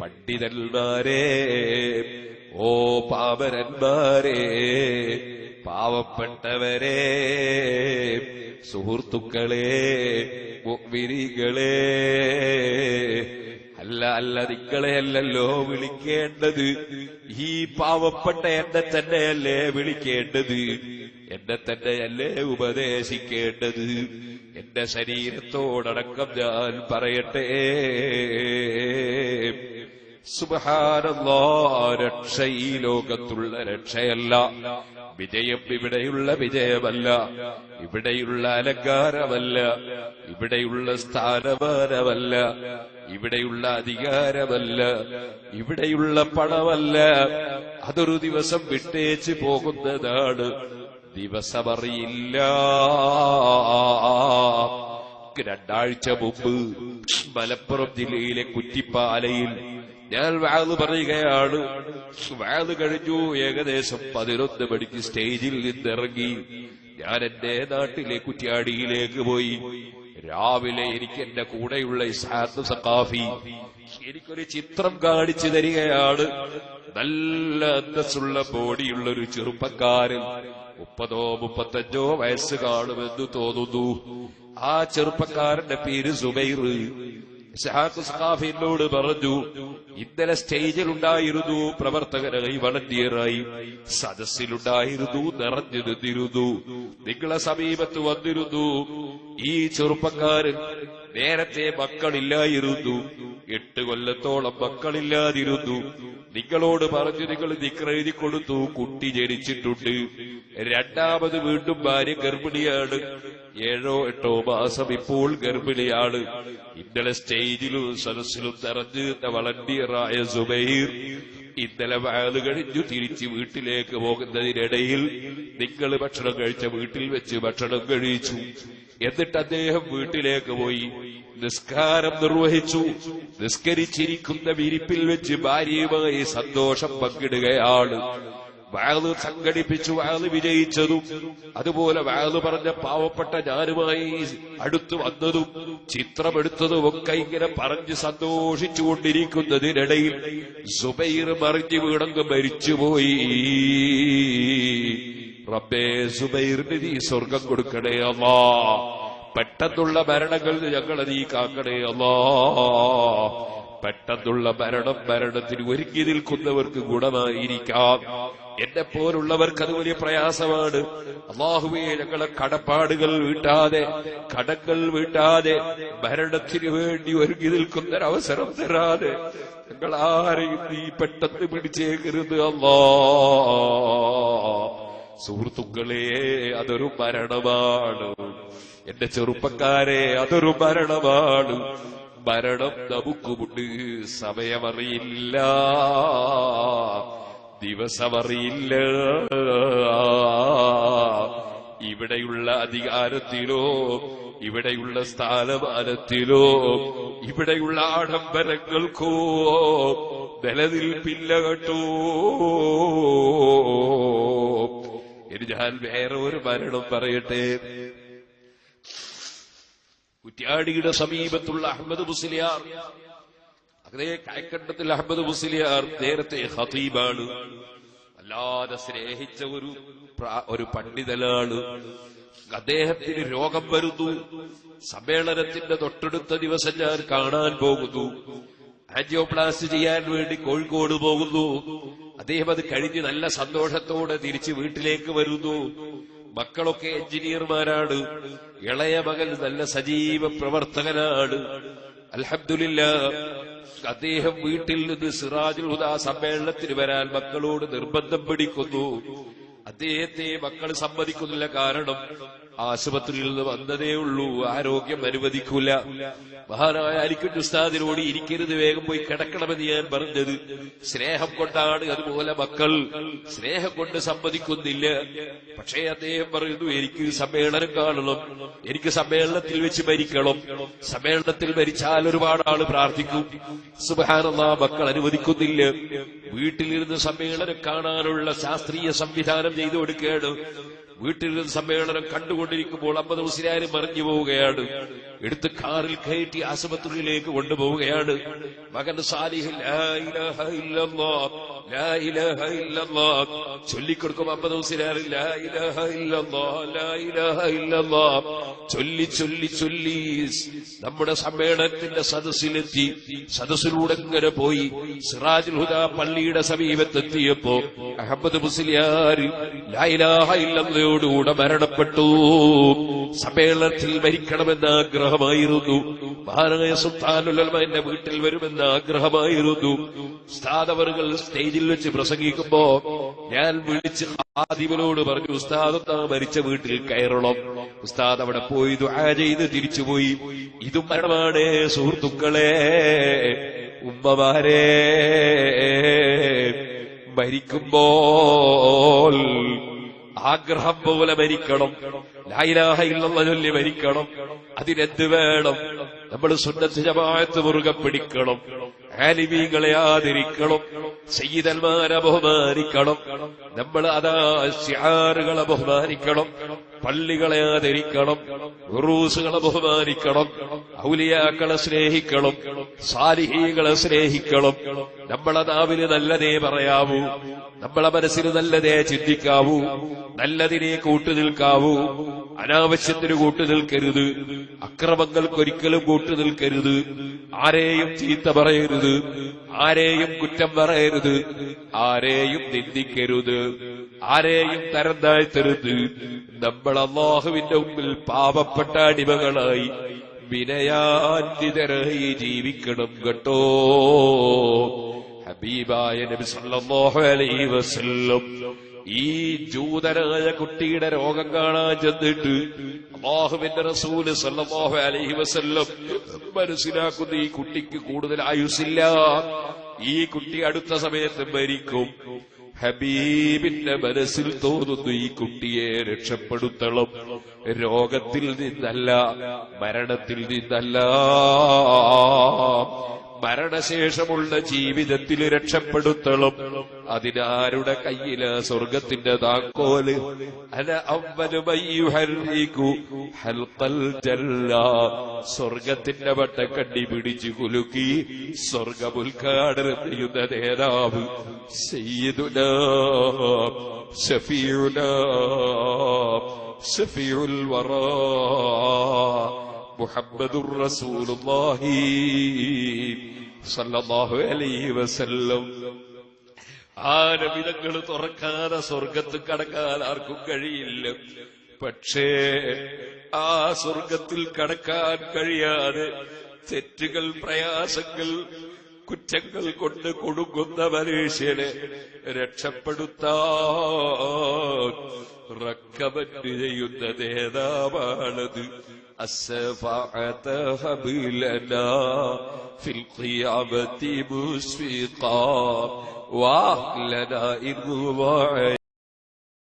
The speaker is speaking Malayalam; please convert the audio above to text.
പണ്ഡിതന്മാരെ, ഓ പാമരന്മാരെ, പാവപ്പെട്ടവരെ, സുഹൃത്തുക്കളെ, മുഅ്മിനീങ്ങളെ, അല്ല നിങ്ങളെയല്ലല്ലോ വിളിക്കേണ്ടത്, ഈ പാവപ്പെട്ട എന്നെ തന്നെയല്ലേ വിളിക്കേണ്ടത്, എന്നെ തന്നെയല്ലേ ഉപദേശിക്കേണ്ടത്. എന്റെ ശരീരത്തോടടക്കം ഞാൻ പറയട്ടെ, സുബ്ഹാനല്ലാഹ്, രക്ഷ ഈ ലോകത്തുള്ള രക്ഷയല്ല, വിജയം ഇവിടെയുള്ള വിജയമല്ല, ഇവിടെയുള്ള അലങ്കാരമല്ല, ഇവിടെയുള്ള സ്ഥാനമാനമല്ല, ഇവിടെയുള്ള അധികാരമല്ല, ഇവിടെയുള്ള പണമല്ല. അതൊരു ദിവസം വിട്ടേച്ച് പോകുന്നതാണ്, ദിവസമറിയില്ല. 2 ആഴ്ച മുമ്പ് മലപ്പുറം ജില്ലയിലെ കുറ്റിപ്പാലയിൽ ഞാൻ വഅദ് പറയുകയാണ്. വഅദ് കഴിഞ്ഞു, ഏകദേശം 11 മണിക്ക് സ്റ്റേജിൽ നിന്നിറങ്ങി ഞാൻ എന്റെ നാട്ടിലെ കുറ്റ്യാടിയിലേക്ക് പോയി. രാവിലെ എനിക്ക് എന്റെ കൂടെയുള്ള ഇസ്ഹാഖ് സഖാഫി എനിക്കൊരു ചിത്രം കാണിച്ചു തരികയാണ്. നല്ല അന്തസ്സുള്ള ബോഡിയുള്ളൊരു ചെറുപ്പക്കാരൻ, 30ഓ 35ഓ വയസ്സ് കാണുമെന്ന് തോന്നുന്നു. ആ ചെറുപ്പക്കാരന്റെ പേര് സുബൈർ. ഇസ്ഹാഖ് സഖാഫി എന്നോട് പറഞ്ഞു, ഇന്നലെ സ്റ്റേജിലുണ്ടായിരുന്നു, പ്രവർത്തകനായി വളണ്ടിയറായി സദസ്സിലുണ്ടായിരുന്നു, നിറഞ്ഞു നിന്നിരുന്നു, നിങ്ങളെ സമീപത്ത് വന്നിരുന്നു. ഈ ചെറുപ്പക്കാരൻ നേരത്തെ മക്കളില്ലായിരുന്നു, 8 കൊല്ലത്തോളം മക്കളില്ലാതിരുന്നു. നിങ്ങളോട് പറഞ്ഞു നിങ്ങൾ ദിക്റെഴുതി കൊടുത്തു, കുട്ടി ജനിച്ചിട്ടുണ്ട്. 2ാമത് വീണ്ടും ഭാര്യ ഗർഭിണിയാണ്, 7ഓ 8ഓ മാസം ഇപ്പോൾ ഗർഭിണിയാണ്. ഇന്നലെ സ്റ്റേജിലും സദസ്സിലും നിറഞ്ഞ് വളണ്ടിയറായ സുബൈർ ഇന്നലെ വഅദ് കഴിഞ്ഞു തിരിച്ച് വീട്ടിലേക്ക് പോകുന്നതിനിടയിൽ നിങ്ങൾ ഭക്ഷണം കഴിച്ച വീട്ടിൽ വെച്ച് ഭക്ഷണം കഴിച്ചു. എന്നിട്ട് അദ്ദേഹം വീട്ടിലേക്ക് പോയി, നിസ്കാരം നിർവഹിച്ചു. നിസ്കരിച്ചിരിക്കുന്ന വിരിപ്പിൽ വെച്ച് ഭാര്യയുമായി സന്തോഷം പങ്കിടുകയാണ്. വഅദ് സംഘടിപ്പിച്ചു, വഅദ് വിജയിച്ചതും അതുപോലെ വഅദ് പറഞ്ഞ പാവപ്പെട്ട ഞാനുമായി അടുത്തു വന്നതും ചിത്രമെടുത്തതും ഒക്കെ ഇങ്ങനെ പറഞ്ഞ് സന്തോഷിച്ചുകൊണ്ടിരിക്കുന്നതിനിടയിൽ സുബൈർ മറിഞ്ഞു വീണങ്ങ് മരിച്ചുപോയി. റബ്ബേ, സുബൈറിന് നീ സ്വർഗം കൊടുക്കണേ അല്ലാ. പെട്ടെന്നുള്ള മരണങ്ങൾ ഞങ്ങളെ നീ കാക്കണേ അല്ലാ. പെട്ടെന്നുള്ള മരണത്തിന് ഒരുങ്ങി നിൽക്കുന്നവർക്ക് ഗുണമായിരിക്കാം, എന്നെ പോലുള്ളവർക്ക് അത് വലിയ പ്രയാസമാണ്. അല്ലാഹുവേ, ഞങ്ങളെ കടപ്പാടുകൾ കടങ്ങൾ വീട്ടാതെ മരണത്തിന് വേണ്ടി ഒരുങ്ങി നിൽക്കുന്നൊരവസരം തരാതെ ഞങ്ങൾ ആരെയും നീ പെട്ടെന്ന് പിടിച്ചേക്കരുത് അല്ലാ. സുഹൃത്തുക്കളെ, അതൊരു മരണമാണ്. എന്റെ ചെറുപ്പക്കാരെ, അതൊരു മരണമാണ്. മരണം നമുക്കുമുണ്ട്, സമയമറിയില്ല, ദിവസമറിയില്ല. ഇവിടെയുള്ള അധികാരത്തിലോ ഇവിടെയുള്ള സ്ഥാനമാനത്തിലോ ഇവിടെയുള്ള ആഡംബരങ്ങൾക്കോ നിലനിൽപ്പില്ല കേട്ടോ. ഇനി ഞാൻ വേറെ ഒരു മരണം പറയട്ടെ. കുറ്റ്യാടിയുടെ സമീപത്തുള്ള അഹമ്മദ് മുസ്ലിയാർ, അതേ കായക്കണ്ടത്തിൽ അഹമ്മദ് മുസ്ലിയാർ നേരത്തെ ഖതീബാണ്, അല്ലാതെ സ്നേഹിച്ച ഒരു പണ്ഡിതനാണ്. അദ്ദേഹത്തിന് രോഗം വരുന്നു. സമ്മേളനത്തിന്റെ തൊട്ടടുത്ത ദിവസം ഞാൻ കാണാൻ പോകുന്നു. ആൻജിയോപ്ലാസ്റ്റ് ചെയ്യാൻ വേണ്ടി കോഴിക്കോട് പോകുന്നു. അദ്ദേഹം അത് കഴിഞ്ഞ് നല്ല സന്തോഷത്തോടെ തിരിച്ച് വീട്ടിലേക്ക് വരുന്നു. മക്കളൊക്കെ എഞ്ചിനീയർമാരാണ്. ഇളയ മകൻ നല്ല സജീവ പ്രവർത്തകനാണ്. അൽഹംദുലില്ലാഹ്, അദ്ദേഹം വീട്ടിൽ നിന്ന് സിറാജുൽ ഹുദാ സമ്മേളനത്തിന് വരാൻ മക്കളോട് നിർബന്ധം പിടിക്കുന്നു. അദ്ദേഹത്തെ മക്കൾ സമ്മതിക്കുന്നില്ല. കാരണം ആശുപത്രിയിൽ നിന്ന് വന്നതേ ഉള്ളൂ, ആരോഗ്യം അനുവദിക്കൂല. മഹാനായ അലിക്കുഞ്ഞ് ഉസ്താദിനോട് ഇരിക്കരുത്, വേഗം പോയി കിടക്കണമെന്ന് ഞാൻ പറഞ്ഞത് സ്നേഹം കൊണ്ടാണ്. അതുപോലെ മക്കൾ സ്നേഹം കൊണ്ട് സമ്മതിക്കുന്നില്ല. പക്ഷേ അദ്ദേഹം പറയുന്നു, എനിക്ക് സമ്മേളനം കാണണം, എനിക്ക് സമ്മേളനത്തിൽ വെച്ച് മരിക്കണം, സമ്മേളനത്തിൽ മരിച്ചാൽ ഒരുപാട് ആള് പ്രാർത്ഥിക്കും. സുബ്ഹാനല്ലാഹ്, മക്കൾ അനുവദിക്കുന്നില്ല. വീട്ടിലിരുന്ന് സമ്മേളനം കാണാനുള്ള ശാസ്ത്രീയ സംവിധാനം ചെയ്തു കൊടുക്കുകയാണ്. വീട്ടിൽ നിന്ന് സമ്മേളനം കണ്ടുകൊണ്ടിരിക്കുമ്പോൾ അഹമ്മദ് മുസ്ലിയാർ മറിഞ്ഞു പോവുകയാണ്. എടുത്ത് കാറിൽ കയറ്റി ആശുപത്രിയിലേക്ക് കൊണ്ടുപോവുകയാണ്. മകൻ സാലിഹ് ലാ ഇലാഹ ഇല്ലല്ലാഹ് ലാ ഇലാഹ ഇല്ലല്ലാഹ് ചൊല്ലിക്കൊടുക്കും. 50 മുസ്ലിയാർ ലാ ഇലാഹ ഇല്ലല്ലാഹ് ലാ ഇലാഹ ഇല്ലല്ലാഹ് ചൊല്ലി ചൊല്ലി ചൊല്ലി നമ്മുടെ സമ്മേളനത്തിന്റെ സദസ്സിലെത്തി. സദസ്സിലൂടെ ഇങ്ങനെ പോയി സിറാജുൽ ഹുദ പള്ളിയുടെ സമീപത്തെത്തിയപ്പോ അഹമ്മദ് മുസ്ലിയാർ ലാ ഇലാഹ ഇല്ലല്ലാഹയോടുകൂടെ മരണപ്പെട്ടു. സമ്മേളനത്തിൽ മരിക്കണമെന്ന ആഗ്രഹമായിരുന്നു. മഹാനായ സുൽത്താനുൽ ഉലമ എന്റെ വീട്ടിൽ വരുമെന്ന ആഗ്രഹമായിരുന്നു. ഉസ്താദ് അവറുകൾ സ്റ്റേജിൽ വെച്ച് പ്രസംഗിക്കുമ്പോ ഞാൻ വിളിച്ച് ഖാദിമിനോട് പറഞ്ഞു, ഉസ്താദ് മരിച്ച വീട്ടിൽ കയറണം. ഉസ്താദ് അവിടെ പോയി ദുആ ചെയ്ത് തിരിച്ചുപോയി. ഇതും മരണമാണ് സുഹൃത്തുക്കളെ, ഉമ്മമാരെ. മരിക്കുമ്പോൾ ആഗ്രഹം പോലെ മരിക്കണം. ലാ ഇലാഹ ഇല്ലല്ലാഹ് ചൊല്ലി മരിക്കണം. അതിനെന്ത് വേണം? നമ്മൾ സുന്നത്ത് ജമാഅത്ത് മുറുകെ പിടിക്കണം. ആലിമീങ്ങളെ ആദരിക്കണം. സയ്യിദന്മാരെ ബഹുമാനിക്കണം. നമ്മൾ അതാ ശിആറുകളെ ബഹുമാനിക്കണം. പള്ളികളെ ആദരിക്കണം. ഉറൂസുകളെ ബഹുമാനിക്കണം. ഔലിയാക്കളെ സ്നേഹിക്കണം. സാലിഹീകളെ സ്നേഹിക്കണം. നമ്മളെ നാവിന് നല്ലതേ പറയാവൂ. നമ്മളെ മനസ്സിന് നല്ലതേ ചിന്തിക്കാവൂ. നല്ലതിനെ കൂട്ടുനിൽക്കാവൂ. അനാവശ്യത്തിന് കൂട്ടുനിൽക്കരുത്. അക്രമങ്ങൾക്കൊരിക്കലും കൂട്ടുനിൽക്കരുത്. ആരെയും ചീത്ത പറയരുത്. ആരെയും കുറ്റം പറയരുത്. ആരെയും നിന്ദിക്കരുത്. ആരെയും തരം താഴ്ത്തരുത്. നമ്മൾ അല്ലാഹുവിന്റെ മുമ്പിൽ പാപപ്പെട്ട അടിമകളായി വിനയാന്വിതരായി ജീവിക്കണം കേട്ടോ. ഹബീബായ നബി സല്ലല്ലാഹു അലൈഹി വസല്ലം ഈ ജൂതനായ കുട്ടിയുടെ രോഗം കാണാൻ ചെന്നിട്ട് അല്ലാഹുവിന്റെ റസൂല് സല്ലല്ലാഹു അലൈഹി വസല്ലം മനസ്സിലാക്കുന്ന ഈ കുട്ടിക്ക് കൂടുതൽ ആയുസ്സില്ല. ഈ കുട്ടി അടുത്ത സമയത്ത് മരിക്കും. ഹബീബിന്റെ മനസ്സിൽ തോന്നുന്നു ഈ കുട്ടിയെ രക്ഷപ്പെടുത്തണം. രോഗത്തിൽ നിന്നല്ല, മരണത്തിൽ നിന്നല്ല, മരണശേഷമുള്ള ജീവിതത്തിൽ രക്ഷപ്പെടുത്തണം. അതിനാരുടെ കയ്യില് സ്വർഗത്തിന്റെ താക്കോല്. അന അവ്വലു മയ്യുഹർരികു ഹൽഖൽ ജന്ന. സ്വർഗത്തിന്റെ വട്ടക്കണ്ണി പിടിച്ചു കുലുക്കി സ്വർഗമുദ്ഘാടനം ചെയ്യുന്ന നേതാവ് സയ്യിദുനാ ശഫീഉനാ ശഫീഉൽ വറാ മുഹമ്മദുർ റസൂലുള്ളാഹി സല്ലല്ലാഹു അലൈഹി വസല്ലം. ആ നബിതങ്ങൾ തുറക്കാതെ സ്വർഗത്ത് കടക്കാൻ ആർക്കും കഴിയില്ല. പക്ഷേ ആ സ്വർഗത്തിൽ കടക്കാൻ കഴിയാതെ തെറ്റുകൾ, പ്രയാസങ്ങൾ, കുറ്റങ്ങൾ കൊണ്ട് കൊടുക്കുന്ന മനുഷ്യനെ രക്ഷപ്പെടുത്താൻ റക്കമന്റ് ചെയ്യുന്ന നേതാവാണത്. الشفاعة هب لنا في القيامة مسفقا وأهلنا إن